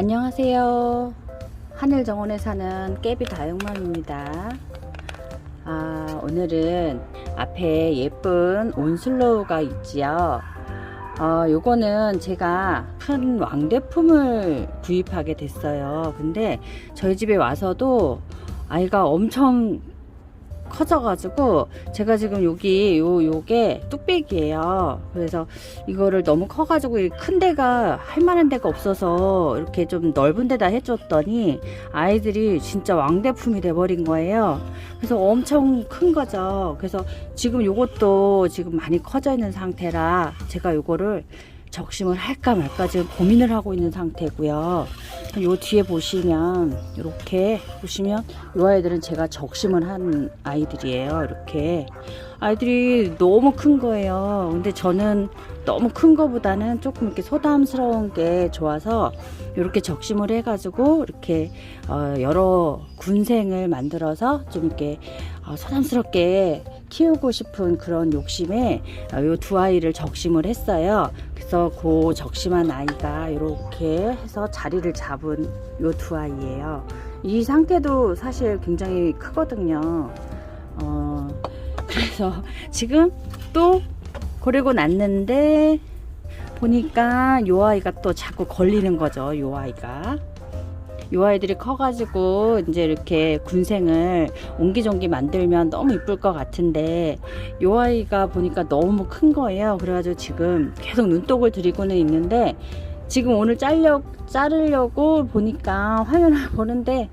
안녕하세요. 하늘정원에 사는 깨비 다육맘입니다. 오늘은 앞에 예쁜 온슬로우가 있지요. 요거는 제가 큰 왕대품을 구입하게 됐어요. 근데 저희 집에 와서도 아이가 엄청 커져가지고 제가 지금 요게 뚝배기예요. 그래서 이거를 너무 커가지고 큰 데가 할 만한 데가 없어서 이렇게 좀 넓은 데다 해줬더니 아이들이 진짜 왕대품이 돼버린 거예요. 그래서 엄청 큰 거죠. 그래서 지금 요것도 지금 많이 커져 있는 상태라 제가 요거를 적심을 할까 말까 지금 고민을 하고 있는 상태고요. 요 뒤에 보시면 이렇게 보시면 요 아이들은 제가 적심을 한 아이들이에요. 이렇게 아이들이 너무 큰 거예요. 근데 저는 너무 큰 거보다는 조금 이렇게 소담스러운 게 좋아서 이렇게 적심을 해가지고 이렇게 여러 군생을 만들어서 좀 이렇게 소담스럽게 키우고 싶은 그런 욕심에 요 두 아이를 적심을 했어요. 그래서 그 적심한 아이가 이렇게 해서 자리를 잡은 요 두 아이예요. 이 상태도 사실 굉장히 크거든요. 그래서 지금 또 고르고 났는데 보니까 요 아이가 또 자꾸 걸리는 거죠. 요 아이가. 요 아이들이 커가지고 이제 이렇게 군생을 옹기종기 만들면 너무 이쁠 것 같은데 요 아이가 보니까 너무 큰 거예요. 그래가지고 지금 계속 눈독을 들이고는 있는데 지금 오늘 자르려고 보니까 화면을 보는데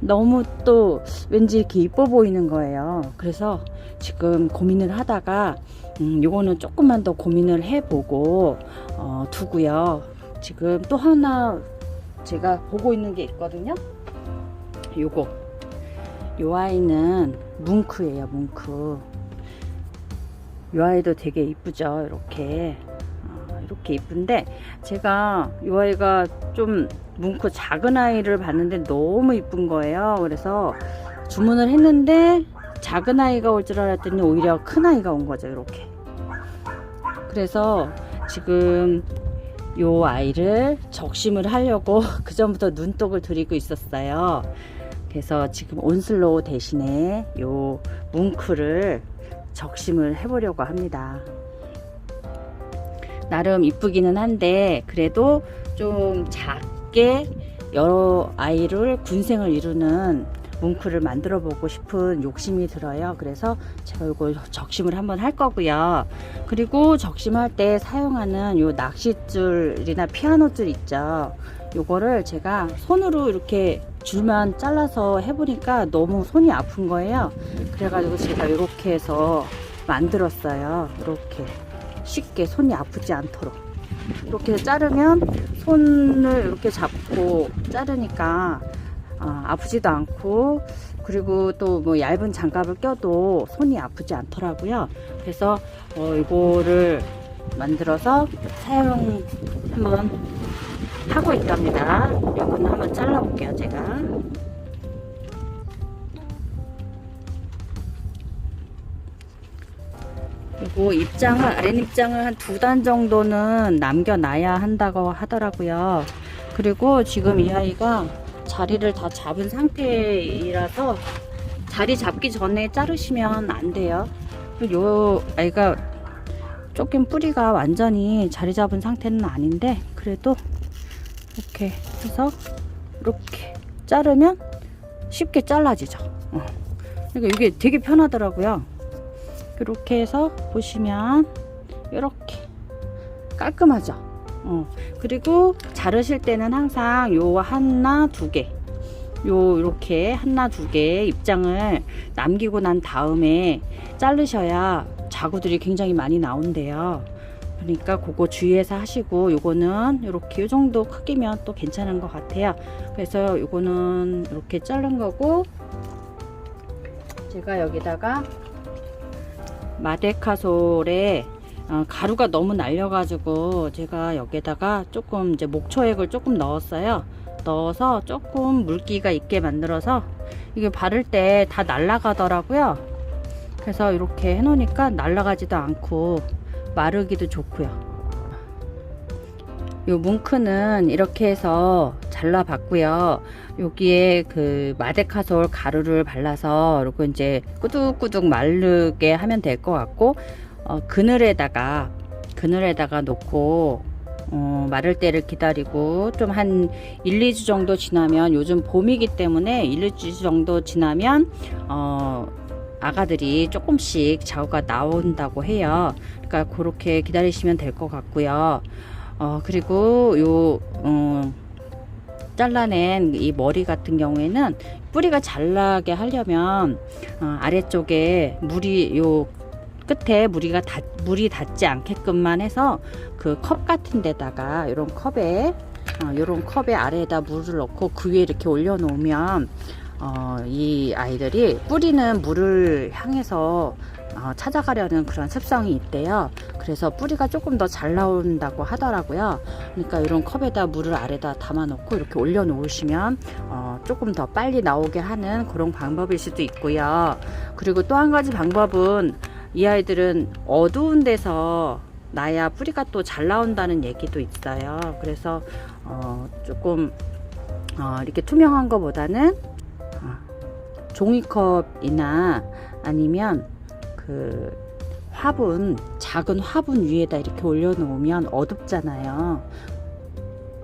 너무 또 왠지 이렇게 이뻐 보이는 거예요. 그래서 지금 고민을 하다가 요거는 조금만 더 고민을 해보고 두고요. 지금 또 하나 제가 보고 있는 게 있거든요. 요 아이는 뭉크예요. 뭉크. 요 아이도 되게 이쁘죠. 이렇게 이쁜데 제가 요 아이가 좀 뭉크 작은 아이를 봤는데 너무 이쁜 거예요. 그래서 주문을 했는데 작은 아이가 올 줄 알았더니 오히려 큰 아이가 온 거죠. 이렇게. 그래서 지금 요 아이를 적심을 하려고 그 전부터 눈독을 들이고 있었어요. 그래서 지금 온슬로우 대신에 요 뭉크를 적심을 해보려고 합니다. 나름 이쁘기는 한데 그래도 좀 작게 여러 아이를 군생을 이루는 뭉크를 만들어 보고 싶은 욕심이 들어요. 그래서 제가 이거 적심을 한번 할 거고요. 그리고 적심할 때 사용하는 요 낚싯줄이나 피아노 줄 있죠. 요거를 제가 손으로 이렇게 줄만 잘라서 해보니까 너무 손이 아픈 거예요. 그래가지고 제가 이렇게 해서 만들었어요. 이렇게 쉽게 손이 아프지 않도록 이렇게 해서 자르면 손을 이렇게 잡고 자르니까 아프지도 않고 그리고 또 뭐 얇은 장갑을 껴도 손이 아프지 않더라고요. 그래서 이거를 만들어서 사용 한번 하고 있답니다. 이거는 한번 잘라 볼게요. 제가 그리고 아랫입장을 한 2단 정도는 남겨놔야 한다고 하더라고요. 그리고 지금 이 아이가 자리를 다 잡은 상태이라서 자리 잡기 전에 자르시면 안 돼요. 요 아이가 조금 뿌리가 완전히 자리 잡은 상태는 아닌데 그래도 이렇게 해서 이렇게 자르면 쉽게 잘라지죠. 그러니까 이게 되게 편하더라고요. 이렇게 해서 보시면 이렇게 깔끔하죠. 그리고 자르실 때는 항상 요 하나 두 개 이렇게 하나 두 개 입장을 남기고 난 다음에 자르셔야 자구들이 굉장히 많이 나온대요. 그러니까 그거 주의해서 하시고 요거는 이렇게 요 정도 크기면 또 괜찮은 것 같아요. 그래서 요거는 이렇게 자른 거고 제가 여기다가 마데카솔에 가루가 너무 날려가지고 제가 여기다가 조금 이제 목초액을 조금 넣었어요. 넣어서 조금 물기가 있게 만들어서 이게 바를 때 다 날아가더라고요. 그래서 이렇게 해놓으니까 날아가지도 않고 마르기도 좋고요. 요 뭉크는 이렇게 해서 잘라봤고요. 여기에 그 마데카솔 가루를 발라서 그리고 이제 꾸둑꾸둑 마르게 하면 될 것 같고, 그늘에다가 놓고 마를 때를 기다리고 좀 한 1, 2주 정도 지나면, 요즘 봄이기 때문에 1, 2주 정도 지나면 아가들이 조금씩 자우가 나온다고 해요. 그러니까 그렇게 기다리시면 될 것 같고요. 그리고 잘라낸 이 머리 같은 경우에는 뿌리가 잘 나게 하려면 아래쪽에 요 끝에 물이 닿지 않게끔만 해서 그 컵 같은 데다가 요런 컵에 아래에다 물을 넣고 그 위에 이렇게 올려 놓으면 이 아이들이 뿌리는 물을 향해서 찾아가려는 그런 습성이 있대요. 그래서 뿌리가 조금 더 잘 나온다고 하더라고요. 그러니까 이런 컵에다 물을 아래다 담아 놓고 이렇게 올려 놓으시면 조금 더 빨리 나오게 하는 그런 방법일 수도 있고요. 그리고 또 한 가지 방법은, 이 아이들은 어두운 데서 나야 뿌리가 또 잘 나온다는 얘기도 있어요. 그래서 조금 이렇게 투명한 것보다는 종이컵이나 아니면 그 작은 화분 위에다 이렇게 올려놓으면 어둡잖아요.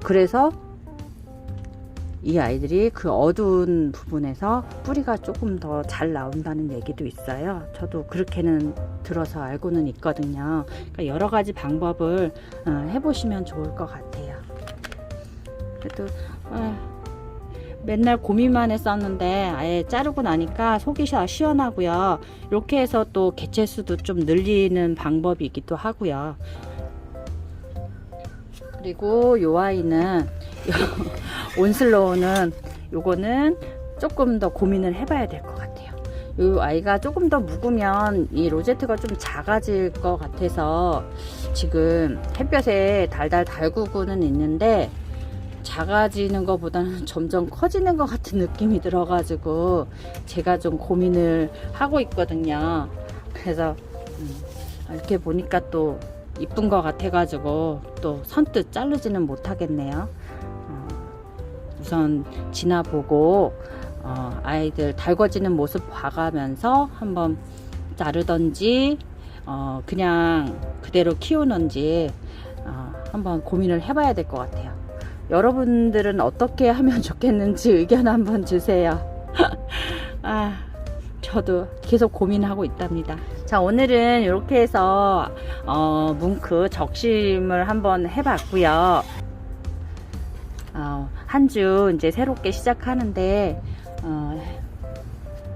그래서 이 아이들이 그 어두운 부분에서 뿌리가 조금 더 잘 나온다는 얘기도 있어요. 저도 그렇게는 들어서 알고는 있거든요. 그러니까 여러 가지 방법을 해보시면 좋을 것 같아요. 그래도 맨날 고민만 했었는데 아예 자르고 나니까 속이 시원하고요. 이렇게 해서 또 개체수도 좀 늘리는 방법이기도 하고요. 그리고 요 아이는 온슬로우는 요거는 조금 더 고민을 해봐야 될 것 같아요. 요 아이가 조금 더 묵으면 이 로제트가 좀 작아질 것 같아서 지금 햇볕에 달달 달구고는 있는데, 작아지는 것보다는 점점 커지는 것 같은 느낌이 들어가지고 제가 좀 고민을 하고 있거든요. 그래서 이렇게 보니까 또 이쁜 것 같아가지고 또 선뜻 자르지는 못하겠네요. 우선 지나보고 아이들 달궈지는 모습 봐가면서 한번 자르던지 그냥 그대로 키우는지 한번 고민을 해봐야 될 것 같아요. 여러분들은 어떻게 하면 좋겠는지 의견 한번 주세요. 저도 계속 고민하고 있답니다. 자, 오늘은 이렇게 해서 뭉크 적심을 한번 해봤고요. 한 주 이제 새롭게 시작하는데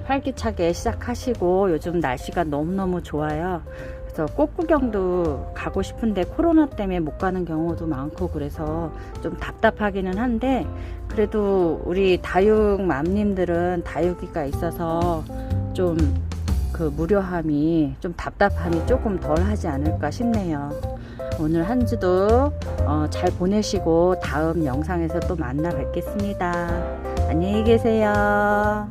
활기차게 시작하시고, 요즘 날씨가 너무너무 좋아요. 그래서 꽃구경도 가고 싶은데 코로나 때문에 못 가는 경우도 많고 그래서 좀 답답하기는 한데, 그래도 우리 다육맘님들은 다육이가 있어서 좀 그 무료함이, 좀 답답함이 조금 덜 하지 않을까 싶네요. 오늘 한 주도 잘 보내시고 다음 영상에서 또 만나 뵙겠습니다. 안녕히 계세요.